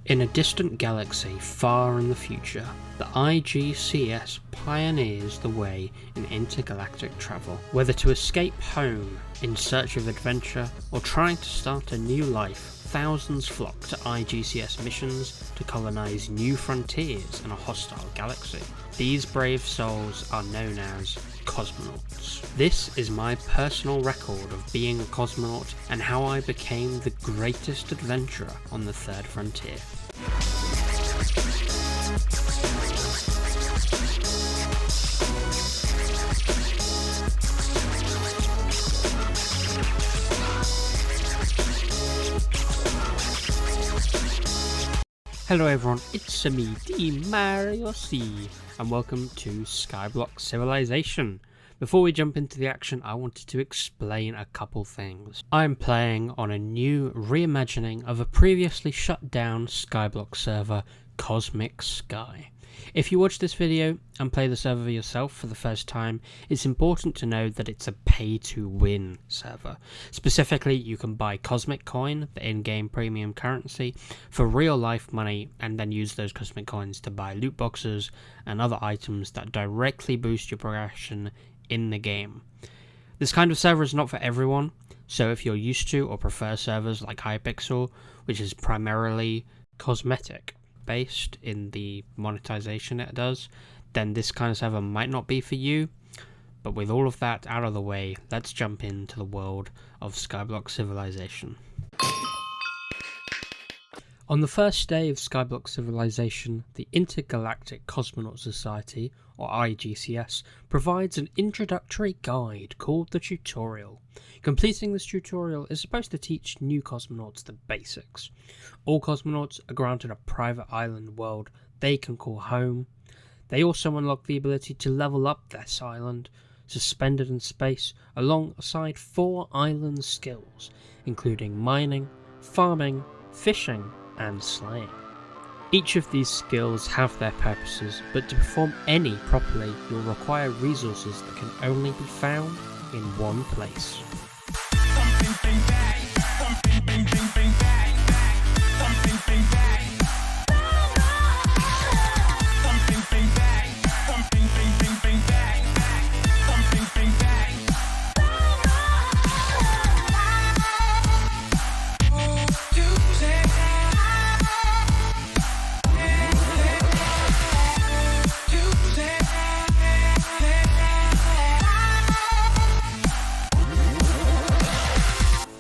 In a distant galaxy far in the future, the IGCS pioneers the way in intergalactic travel. Whether to escape home in search of adventure or trying to start a new life, thousands flock to IGCS missions to colonize new frontiers in a hostile galaxy. These brave souls are known as cosmonauts. This is my personal record of being a cosmonaut and how I became the greatest adventurer on the third frontier. Hello everyone, it's me, the Mario C, and welcome to Skyblock Civilisation. Before we jump into the action, I wanted to explain a couple things. I'm playing on a new reimagining of a previously shut down Skyblock server, Cosmic Sky. If you watch this video and play the server yourself for the first time, it's important to know that it's a pay-to-win server. Specifically, you can buy Cosmic Coin, the in-game premium currency, for real-life money, and then use those Cosmic Coins to buy loot boxes and other items that directly boost your progression in the game. This kind of server is not for everyone, so if you're used to or prefer servers like Hypixel, which is primarily cosmetic, based in the monetization it does, then this kind of server might not be for you. But with all of that out of the way, let's jump into the world of Skyblock Civilization. On the first day of Skyblock Civilization, the Intergalactic Cosmonaut Society, or IGCS, provides an introductory guide called the tutorial. Completing this tutorial is supposed to teach new cosmonauts the basics. All cosmonauts are granted a private island world they can call home. They also unlock the ability to level up this island, suspended in space, alongside 4 island skills, including mining, farming, fishing, and slaying. Each of these skills have their purposes, but to perform any properly, you'll require resources that can only be found in one place.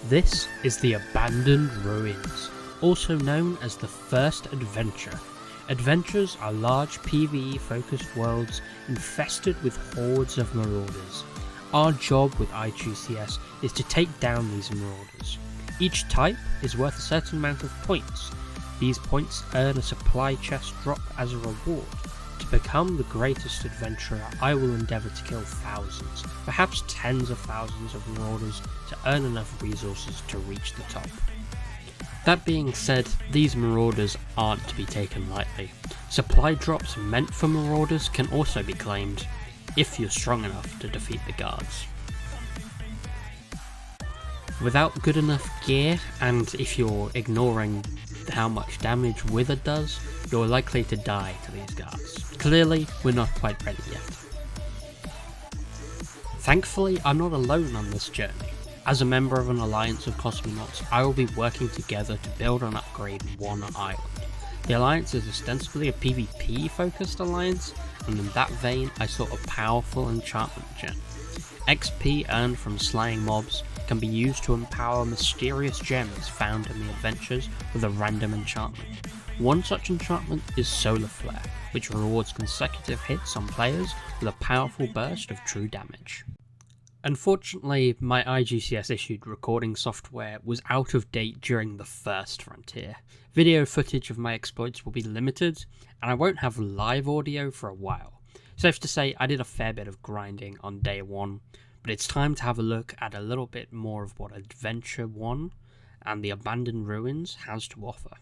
This is the Abandoned Ruins, also known as the First Adventure. Adventures are large PvE-focused worlds infested with hordes of marauders. Our job with IGCS is to take down these marauders. Each type is worth a certain amount of points. These points earn a supply chest drop as a reward. To become the greatest adventurer, I will endeavour to kill thousands, perhaps tens of thousands of marauders to earn enough resources to reach the top. That being said, these marauders aren't to be taken lightly. Supply drops meant for marauders can also be claimed, if you're strong enough to defeat the guards. Without good enough gear, and if you're ignoring how much damage Wither does, you're likely to die to these guards. Clearly, we're not quite ready yet. Thankfully, I'm not alone on this journey. As a member of an alliance of cosmonauts, I will be working together to build and upgrade one island. The alliance is ostensibly a PvP focused alliance, and in that vein I sought a powerful enchantment gem. XP earned from slaying mobs can be used to empower mysterious gems found in the adventures with a random enchantment. One such enchantment is Solar Flare, which rewards consecutive hits on players with a powerful burst of true damage. Unfortunately, my IGCS issued recording software was out of date during the first frontier. Video footage of my exploits will be limited, and I won't have live audio for a while. Safe to say I did a fair bit of grinding on day 1, but it's time to have a look at a little bit more of what Adventure 1 and the Abandoned Ruins has to offer.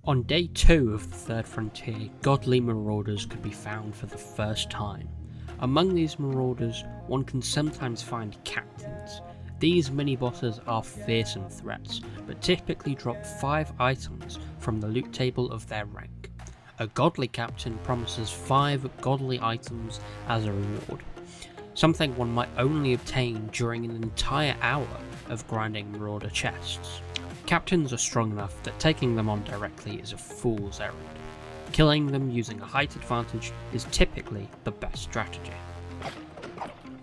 On day 2 of the third frontier, godly marauders could be found for the first time. Among these marauders, one can sometimes find captains. These mini-bosses are fearsome threats, but typically drop 5 items from the loot table of their rank. A godly captain promises 5 godly items as a reward, something one might only obtain during an entire hour of grinding marauder chests. Captains are strong enough that taking them on directly is a fool's errand. Killing them using a height advantage is typically the best strategy.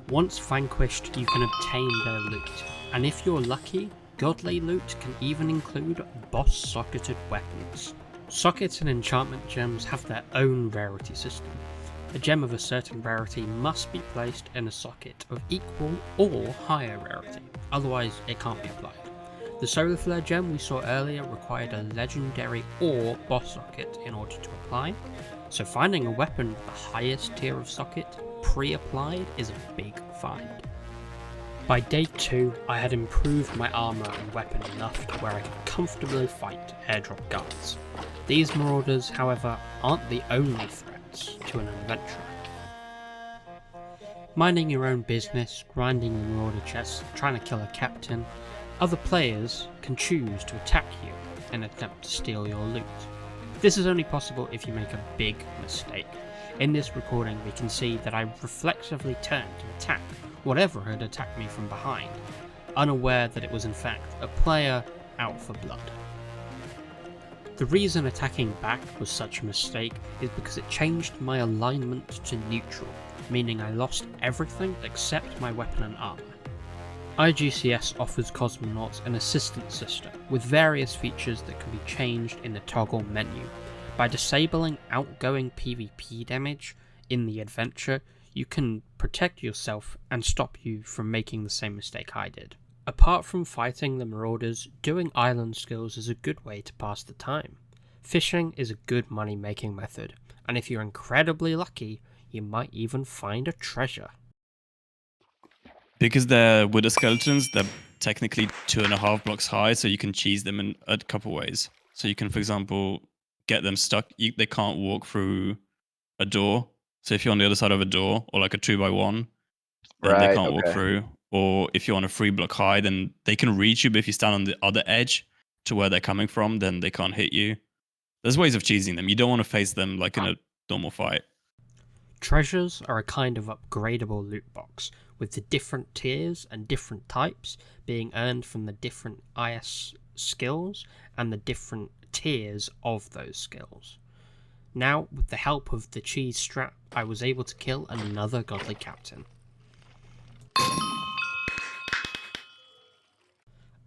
Once vanquished, you can obtain their loot, and if you're lucky, godly loot can even include boss-socketed weapons. Sockets and enchantment gems have their own rarity system. A gem of a certain rarity must be placed in a socket of equal or higher rarity, otherwise it can't be applied. The solar flare gem we saw earlier required a legendary or boss socket in order to apply, so finding a weapon with the highest tier of socket pre-applied is a big find. By day 2, I had improved my armour and weapon enough to where I could comfortably fight airdrop guards. These marauders, however, aren't the only threats to an adventurer. Minding your own business, grinding the marauder chests, trying to kill a captain, other players can choose to attack you and attempt to steal your loot. This is only possible if you make a big mistake. In this recording we can see that I reflexively turned to attack whatever had attacked me from behind, unaware that it was in fact a player out for blood. The reason attacking back was such a mistake is because it changed my alignment to neutral, meaning I lost everything except my weapon and armour. IGCS offers cosmonauts an assistance system with various features that can be changed in the toggle menu. By disabling outgoing PvP damage in the adventure, you can protect yourself and stop you from making the same mistake I did. Apart from fighting the marauders, doing island skills is a good way to pass the time. Fishing is a good money making method, and if you're incredibly lucky, you might even find a treasure. Because they're wooden skeletons, they're technically 2.5 blocks high, so you can cheese them in a couple ways. So you can, for example, get them stuck. They can't walk through a door. So if you're on the other side of a door, or like a 2x1, then they can't walk through. Or if you're on a 3 block high, then they can reach you, but if you stand on the other edge to where they're coming from, then they can't hit you. There's ways of cheesing them. You don't want to face them like in a normal fight. Treasures are a kind of upgradable loot box, with the different tiers and different types being earned from the different IS skills and the different tiers of those skills. Now, with the help of the cheese strap, I was able to kill another godly captain.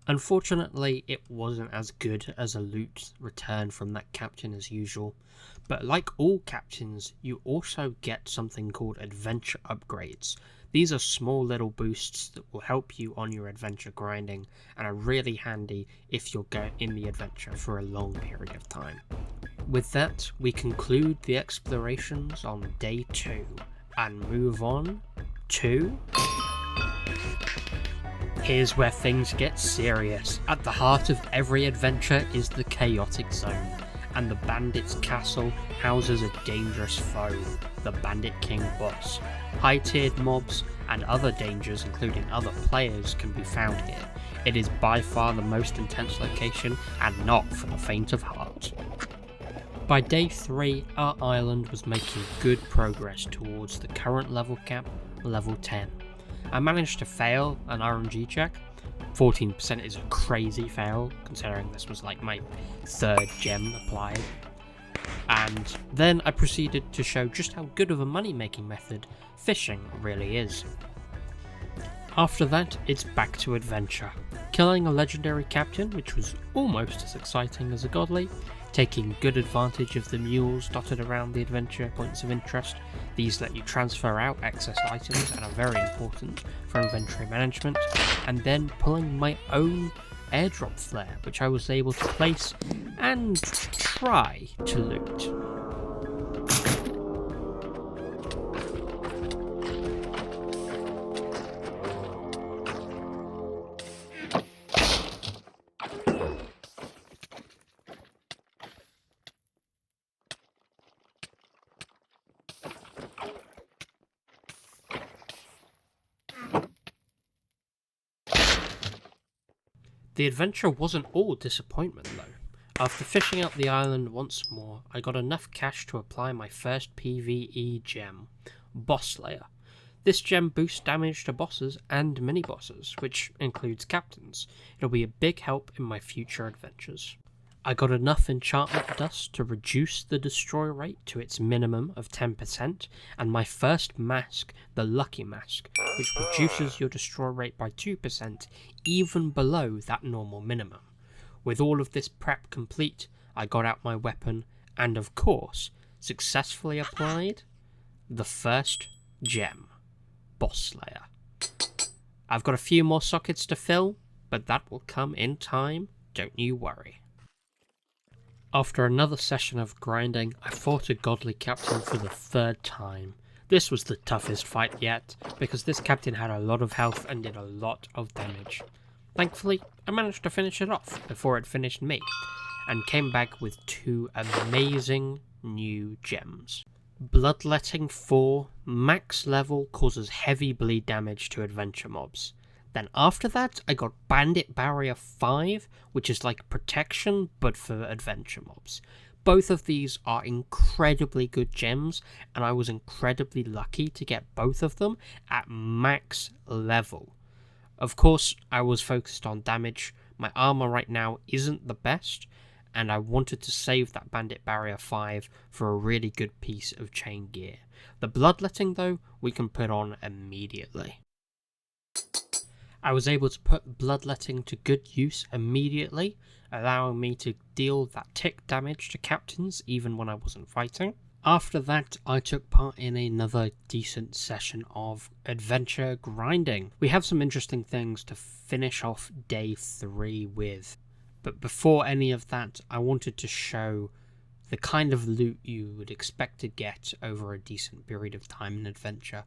Unfortunately, it wasn't as good as a loot return from that captain as usual, but like all captains, you also get something called adventure upgrades. These are small little boosts that will help you on your adventure grinding and are really handy if you're in the adventure for a long period of time. With that, we conclude the explorations on day 2 and move on to... Here's where things get serious. At the heart of every adventure is the chaotic zone, and the bandit's castle houses a dangerous foe, the Bandit King boss. High-tiered mobs and other dangers, including other players, can be found here. It is by far the most intense location, and not for the faint of heart. By day 3, our island was making good progress towards the current level cap, level 10. I managed to fail an RNG check. 14% is a crazy fail, considering this was like my 3rd gem applied. And then I proceeded to show just how good of a money-making method fishing really is. After that, it's back to adventure. Killing a legendary captain, which was almost as exciting as a godly, taking good advantage of the mules dotted around the adventure points of interest. These let you transfer out excess items and are very important for inventory management, and then pulling my own airdrop flare, which I was able to place and try to loot. The adventure wasn't all disappointment though. After fishing out the island once more, I got enough cash to apply my first PvE gem, Boss Slayer. This gem boosts damage to bosses and mini-bosses, which includes captains. It'll be a big help in my future adventures. I got enough enchantment dust to reduce the destroy rate to its minimum of 10%, and my first mask, the Lucky Mask, which reduces your destroy rate by 2%, even below that normal minimum. With all of this prep complete, I got out my weapon, and of course, successfully applied the first gem, Boss Slayer. I've got a few more sockets to fill, but that will come in time, don't you worry. After another session of grinding, I fought a godly captain for the third time. This was the toughest fight yet, because this captain had a lot of health and did a lot of damage. Thankfully, I managed to finish it off before it finished me, and came back with 2 amazing new gems. Bloodletting 4, max level, causes heavy bleed damage to adventure mobs. Then after that, I got Bandit Barrier 5, which is like protection, but for adventure mobs. Both of these are incredibly good gems, and I was incredibly lucky to get both of them at max level. Of course, I was focused on damage. My armor right now isn't the best, and I wanted to save that Bandit Barrier 5 for a really good piece of chain gear. The Bloodletting, though, we can put on immediately. I was able to put Bloodletting to good use immediately, allowing me to deal that tick damage to captains even when I wasn't fighting. After that, I took part in another decent session of adventure grinding. We have some interesting things to finish off day 3 with. But before any of that, I wanted to show the kind of loot you would expect to get over a decent period of time in adventure.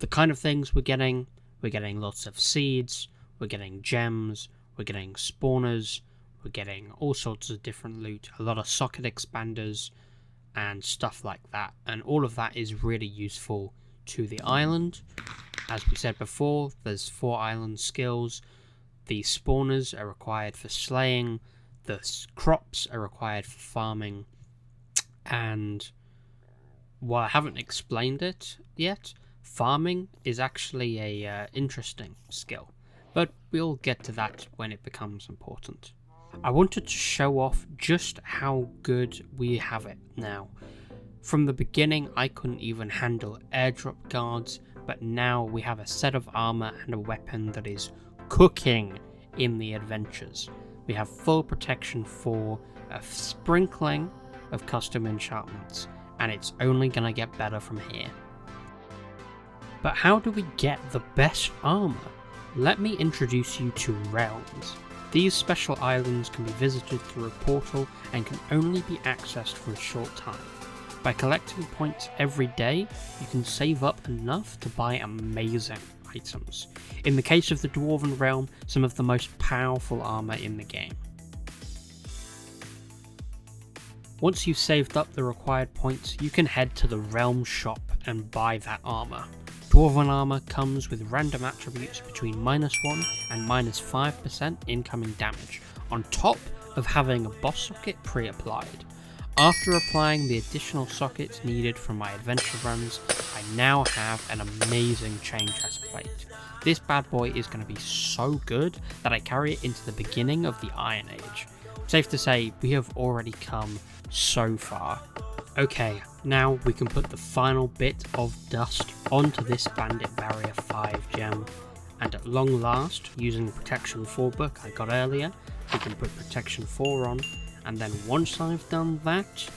The kind of things we're getting lots of seeds, we're getting gems, we're getting spawners, we're getting all sorts of different loot, a lot of socket expanders, and stuff like that. And all of that is really useful to the island. As we said before, there's 4 island skills. The spawners are required for slaying, the crops are required for farming, and while I haven't explained it yet, farming is actually a interesting skill, but we'll get to that when it becomes important. I wanted to show off just how good we have it now. From the beginning, I couldn't even handle airdrop guards, but now we have a set of armor and a weapon that is cooking in the adventures. We have full protection for a sprinkling of custom enchantments, and it's only gonna get better from here. But how do we get the best armor? Let me introduce you to realms. These special islands can be visited through a portal and can only be accessed for a short time. By collecting points every day, you can save up enough to buy amazing items. In the case of the Dwarven Realm, some of the most powerful armor in the game. Once you've saved up the required points, you can head to the Realm shop and buy that armor. Dwarven armor comes with random attributes between -1 and -5% incoming damage, on top of having a boss socket pre-applied. After applying the additional sockets needed from my adventure runs, I now have an amazing chain chest plate. This bad boy is going to be so good that I carry it into the beginning of the Iron Age. Safe to say, we have already come so far. Okay, now we can put the final bit of dust onto this Bandit Barrier 5 gem, and at long last, using the Protection 4 book I got earlier, we can put Protection 4 on, and then once I've done that,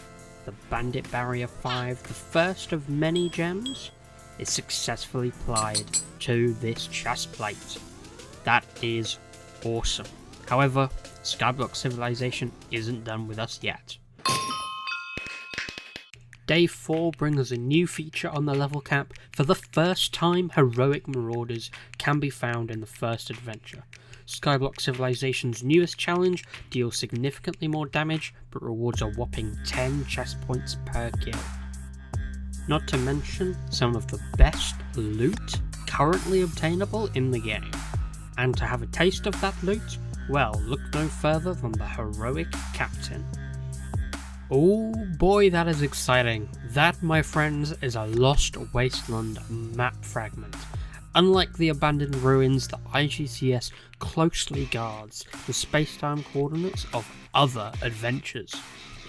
the Bandit Barrier 5, the first of many gems, is successfully applied to this chest plate. That is awesome. However, Skyblock Civilisation isn't done with us yet. Day 4 brings us a new feature on the level cap. For the first time, heroic marauders can be found in the first adventure. Skyblock Civilisation's newest challenge deals significantly more damage, but rewards a whopping 10 chest points per kill. Not to mention some of the best loot currently obtainable in the game. And to have a taste of that loot, Well, look no further than the heroic captain. Oh boy, that is exciting. That, my friends, is a Lost Wasteland map fragment. Unlike the abandoned ruins, the IGCS closely guards the space-time coordinates of other adventures.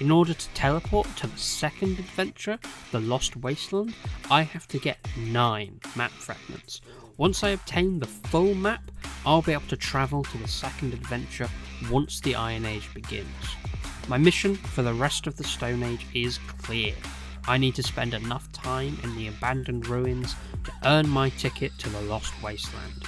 In order to teleport to the second adventure, the Lost Wasteland, I have to get 9 map fragments. Once I obtain the full map, I'll be able to travel to the second adventure once the Iron Age begins. My mission for the rest of the Stone Age is clear. I need to spend enough time in the abandoned ruins to earn my ticket to the Lost Wasteland.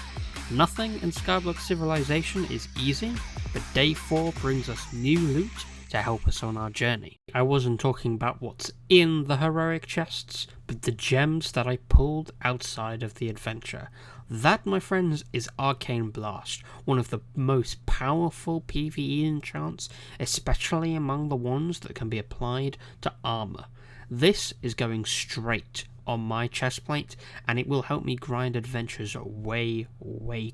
Nothing in Skyblock Civilization is easy, but Day 4 brings us new loot to help us on our journey. I wasn't talking about what's in the heroic chests, but the gems that I pulled outside of the adventure. That, my friends, is Arcane Blast, one of the most powerful PvE enchants, especially among the ones that can be applied to armor. This is going straight on my chestplate, and it will help me grind adventures way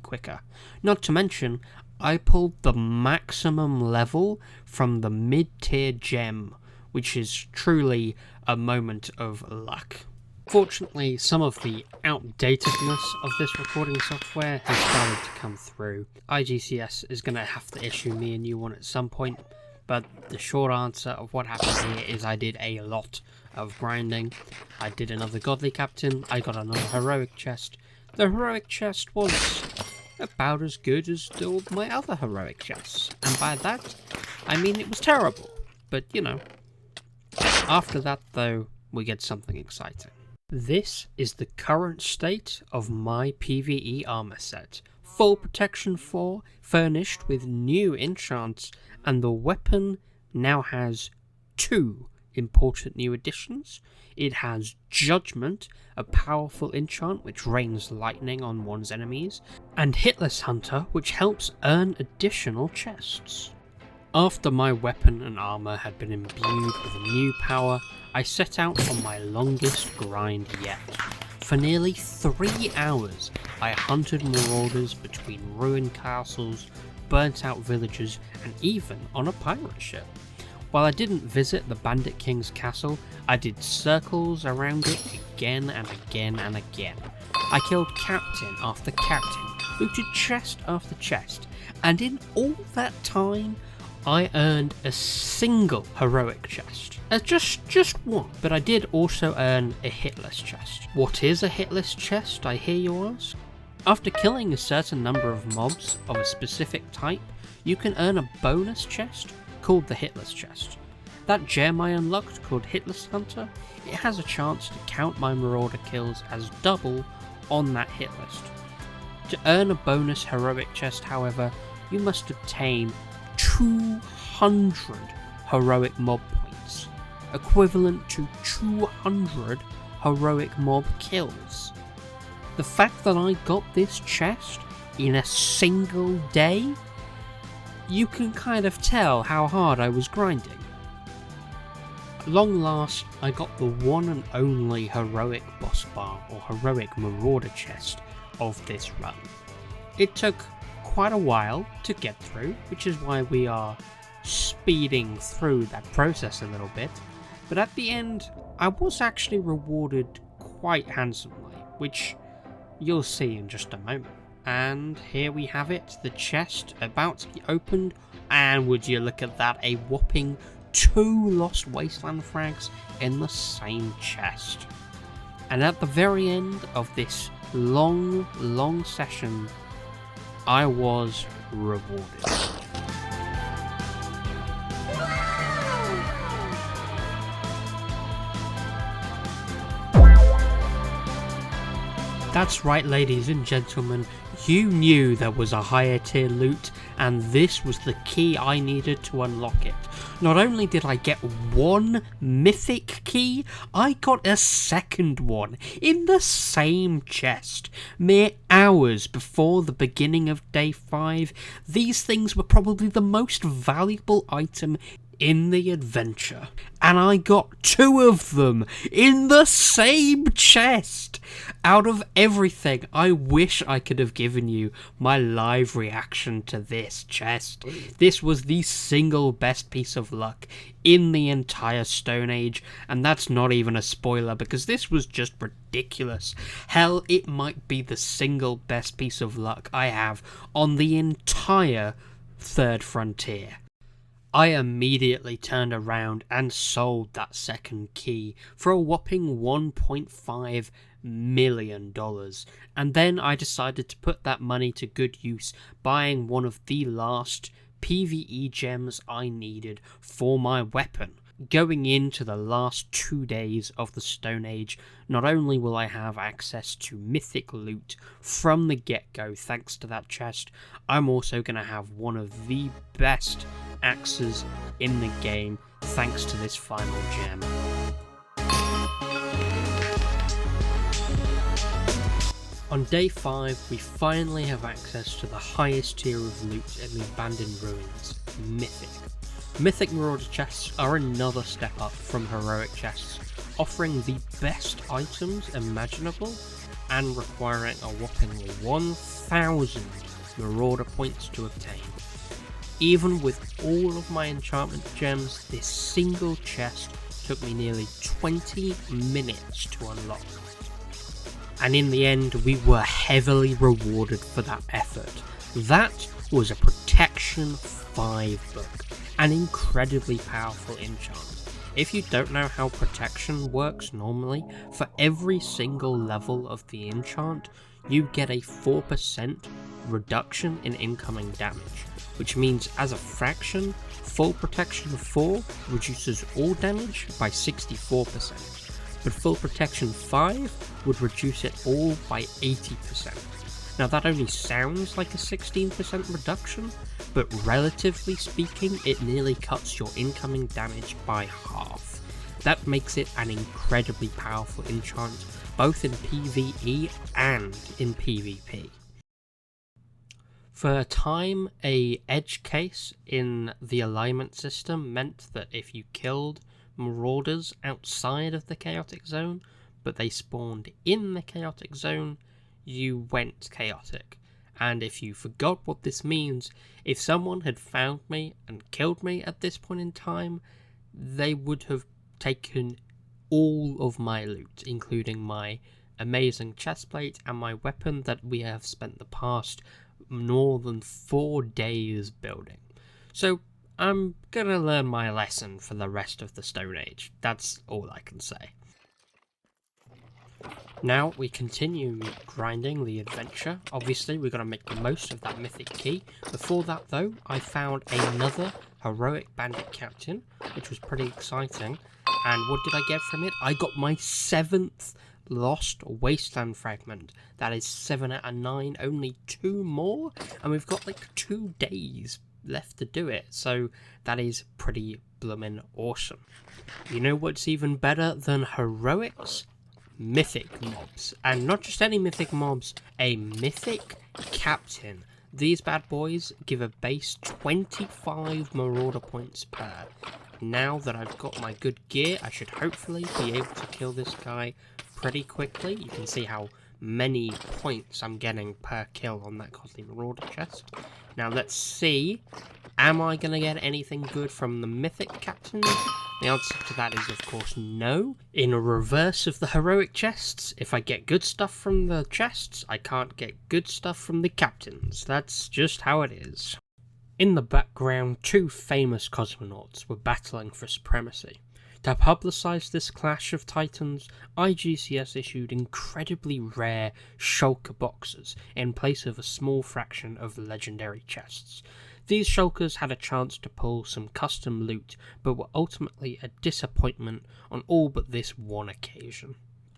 quicker. Not to mention, I pulled the maximum level from the mid-tier gem, which is truly a moment of luck. Fortunately, some of the outdatedness of this recording software has started to come through. IGCS is going to have to issue me a new one at some point, but the short answer of what happened here is I did a lot of grinding. I did another godly captain, I got another heroic chest. The heroic chest was about as good as all my other heroic chests, and by that I mean it was terrible, but you know. After that though, we get something exciting. This is the current state of my PvE armor set. Full protection 4, furnished with new enchants, and the weapon now has 2 important new additions. It has Judgment, a powerful enchant which rains lightning on one's enemies, and Hitless Hunter, which helps earn additional chests. After my weapon and armor had been imbued with a new power, I set out on my longest grind yet. For nearly 3 hours, I hunted marauders between ruined castles, burnt out villages, and even on a pirate ship. While I didn't visit the Bandit King's castle, I did circles around it again and again and again. I killed captain after captain, looted chest after chest, and in all that time, I earned a single heroic chest. Just one, but I did also earn a hitless chest. What is a hitless chest, I hear you ask? After killing a certain number of mobs of a specific type, you can earn a bonus chest called the Hitless chest. That gem I unlocked called Hitless Hunter, it has a chance to count my marauder kills as double on that hit list. To earn a bonus heroic chest, however, you must obtain 200 heroic mob points, equivalent to 200 heroic mob kills. The fact that I got this chest in a single day, you can kind of tell how hard I was grinding. At long last, I got the one and only heroic boss bar or heroic marauder chest of this run. It took quite a while to get through, which is why we are speeding through that process a little bit, but at the end I was actually rewarded quite handsomely, which you'll see in just a moment. And here we have it, the chest about to be opened, and would you look at that, a whopping 2 Lost Wasteland frags in the same chest. And at the very end of this long session, I was rewarded. That's right, ladies and gentlemen, you knew there was a higher tier loot, and this was the key I needed to unlock it. Not only did I get 1 mythic key, I got a second one in the same chest. Mere hours before the beginning of day 5, these things were probably the most valuable item in the adventure, and I got 2 of them in the same chest. Out of everything, I wish I could have given you my live reaction to this chest. This was the single best piece of luck in the entire Stone Age, and that's not even a spoiler because this was just ridiculous. Hell, it might be the single best piece of luck I have on the entire Third Frontier. I immediately turned around and sold that second key for a whopping $1.5 million, and then I decided to put that money to good use buying one of the last PvE gems I needed for my weapon. Going into the last 2 days of the Stone Age, not only will I have access to mythic loot from the get-go thanks to that chest, I'm also going to have one of the best axes in the game thanks to this final gem. On day 5, we finally have access to the highest tier of loot in the Abandoned Ruins, Mythic. Mythic Marauder chests are another step up from heroic chests, offering the best items imaginable and requiring a whopping 1,000 Marauder points to obtain. Even with all of my enchantment gems, this single chest took me nearly 20 minutes to unlock. And in the end, we were heavily rewarded for that effort. That was a Protection 5 book, an incredibly powerful enchant. If you don't know how protection works normally, for every single level of the enchant, you get a 4% reduction in incoming damage, which means as a fraction, full protection 4 reduces all damage by 64%, but full protection 5 would reduce it all by 80%. Now that only sounds like a 16% reduction, but relatively speaking, it nearly cuts your incoming damage by half. That makes it an incredibly powerful enchant, both in PvE and in PvP. For a time, a edge case in the alignment system meant that if you killed marauders outside of the chaotic zone, but they spawned in the chaotic zone, you went chaotic. And if you forgot what this means, if someone had found me and killed me at this point in time, they would have taken all of my loot, including my amazing chestplate and my weapon that we have spent the past more than 4 days building. So I'm gonna learn my lesson for the rest of the Stone Age. That's all I can say. Now we continue grinding the adventure. Obviously we're going to make the most of that mythic key. Before that though, I found another heroic bandit captain, which was pretty exciting. And what did I get from it? I got my 7th lost wasteland fragment. That is 7 out of 9, only 2 more. And we've got like 2 days left to do it. So that is pretty bloomin' awesome. You know what's even better than heroics? Mythic mobs, and not just any mythic mobs, a mythic captain. These bad boys give a base 25 marauder points per. Now that I've got my good gear, I should hopefully be able to kill this guy pretty quickly. You can see how many points I'm getting per kill on that godly marauder chest. Now let's see, am I going to get anything good from the mythic captains? The answer to that is, of course, no. In reverse of the heroic chests, if I get good stuff from the chests, I can't get good stuff from the captains. That's just how it is. In the background, 2 famous cosmonauts were battling for supremacy. To publicise this clash of titans, IGCS issued incredibly rare shulker boxes in place of a small fraction of legendary chests. These shulkers had a chance to pull some custom loot, but were ultimately a disappointment on all but this one occasion.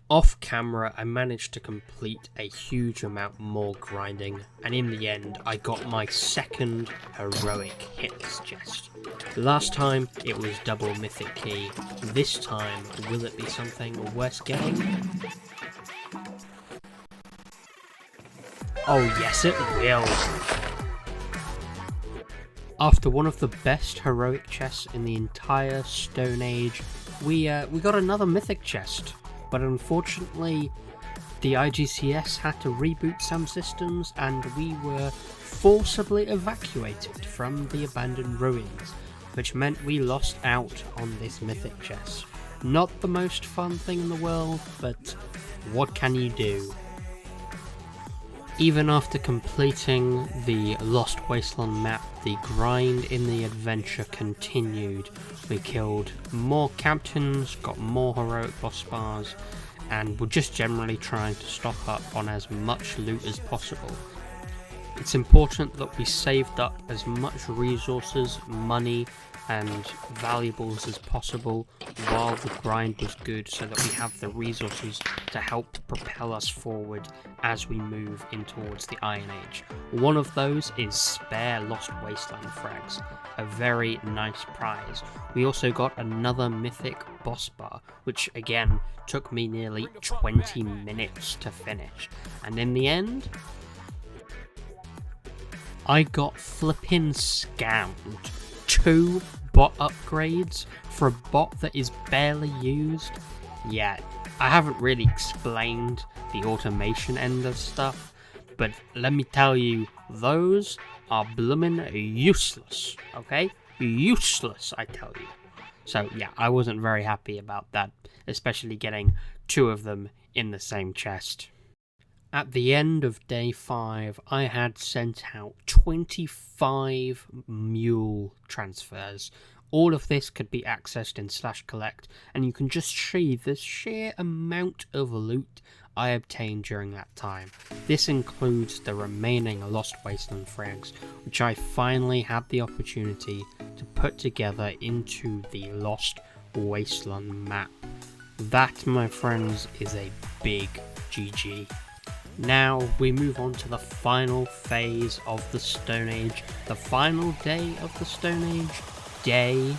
Off camera, I managed to complete a huge amount more grinding, and in the end, I got my 2nd heroic hits chest. Last time, it was double mythic key. This time, will it be something worth getting? Oh yes, it will! After one of the best heroic chests in the entire Stone Age, we got another mythic chest, but unfortunately the IGCS had to reboot some systems and we were forcibly evacuated from the abandoned ruins, which meant we lost out on this mythic chest. Not the most fun thing in the world, but what can you do? Even after completing the Lost Wasteland map, the grind in the adventure continued. We killed more captains, got more heroic boss bars, and were just generally trying to stock up on as much loot as possible. It's important that we saved up as much resources, money, and valuables as possible while the grind was good, so that we have the resources to help propel us forward as we move in towards the Iron Age. One of those is spare Lost Wasteland frags, a very nice prize. We also got another mythic boss bar, which again took me nearly 20 minutes to finish, and in the end I got flippin' scammed. 2 bot upgrades for a bot that is barely used. Yeah, I haven't really explained the automation end of stuff, but let me tell you, those are bloomin' useless, okay? Useless, I tell you. So yeah, I wasn't very happy about that, especially getting 2 of them in the same chest. At the end of day 5, I had sent out 25 mule transfers. All of this could be accessed in /collect, and you can just see the sheer amount of loot I obtained during that time. This includes the remaining Lost Wasteland frags, which I finally had the opportunity to put together into the Lost Wasteland map. That, my friends, is a big GG. Now we move on to the final phase of the Stone Age, the final day of the Stone Age, day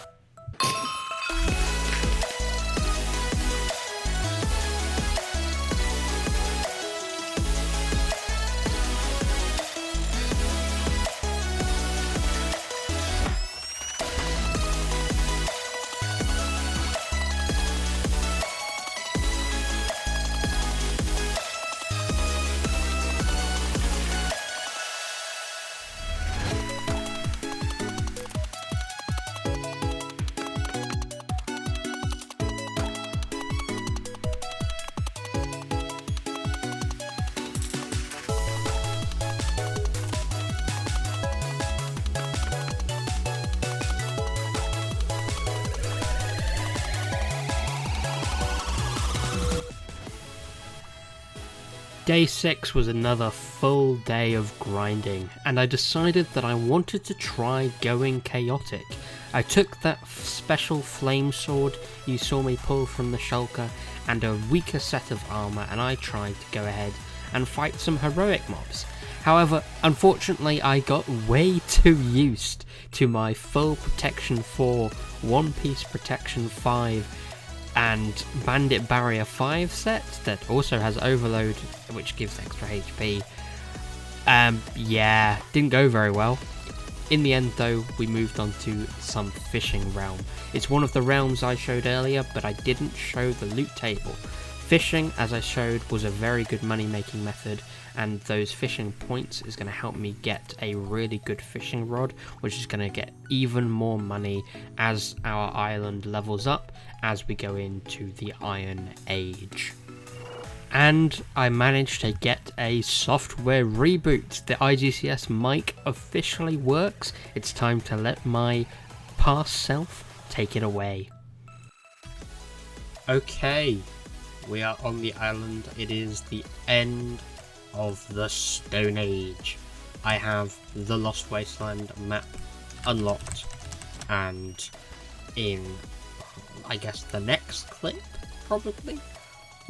Day 6 was another full day of grinding, and I decided that I wanted to try going chaotic. I took that special flame sword you saw me pull from the shulker and a weaker set of armour, and I tried to go ahead and fight some heroic mobs. However, unfortunately I got way too used to my full protection 4, one piece protection 5 and Bandit Barrier 5 set that also has Overload, which gives extra HP. Yeah, didn't go very well. In the end though, we moved on to some fishing realm. It's one of the realms I showed earlier, but I didn't show the loot table. Fishing, as I showed, was a very good money making method, and those fishing points is going to help me get a really good fishing rod, which is going to get even more money as our island levels up as we go into the Iron Age. And I managed to get a software reboot. The IGCS mic officially works. It's time to let my past self take it away. Okay, we are on the island. It is the end of the Stone Age. I have the Lost Wasteland map unlocked, and in, I guess, the next clip, probably,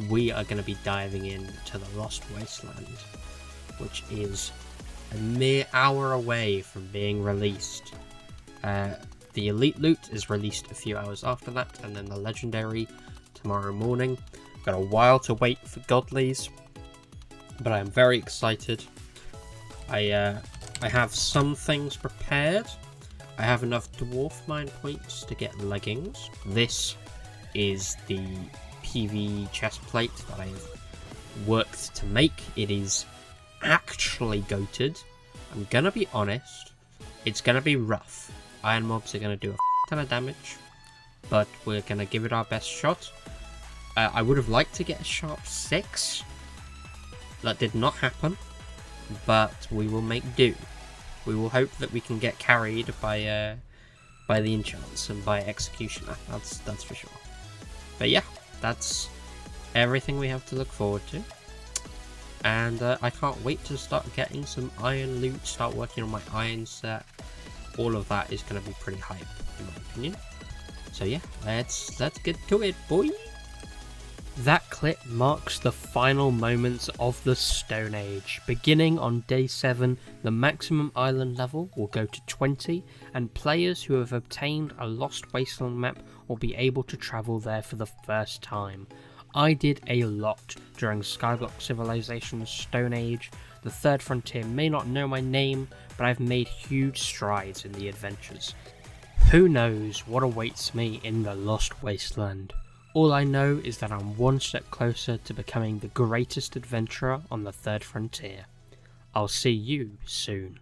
we are going to be diving into the Lost Wasteland, which is a mere hour away from being released. The Elite Loot is released a few hours after that, and then the Legendary tomorrow morning. Got a while to wait for Godlies, but I'm very excited. I have some things prepared. I have enough dwarf mine points to get leggings. This is the PV chest plate that I've worked to make. It is actually goated. I'm gonna be honest, it's gonna be rough. Iron mobs are gonna do a ton of damage, but we're gonna give it our best shot. I would have liked to get a sharp 6. That did not happen, but we will make do. We will hope that we can get carried by the enchants and by executioner. That's for sure. But yeah, that's everything we have to look forward to. And I can't wait to start getting some iron loot, start working on my iron set. All of that is going to be pretty hype, in my opinion. So yeah, let's get to it, boy! That clip marks the final moments of the Stone Age. Beginning on day 7, the maximum island level will go to 20, and players who have obtained a Lost Wasteland map will be able to travel there for the first time. I did a lot during Skyblock Civilisation's Stone Age. The Third Frontier may not know my name, but I've made huge strides in the adventures. Who knows what awaits me in the Lost Wasteland? All I know is that I'm one step closer to becoming the greatest adventurer on the Third Frontier. I'll see you soon.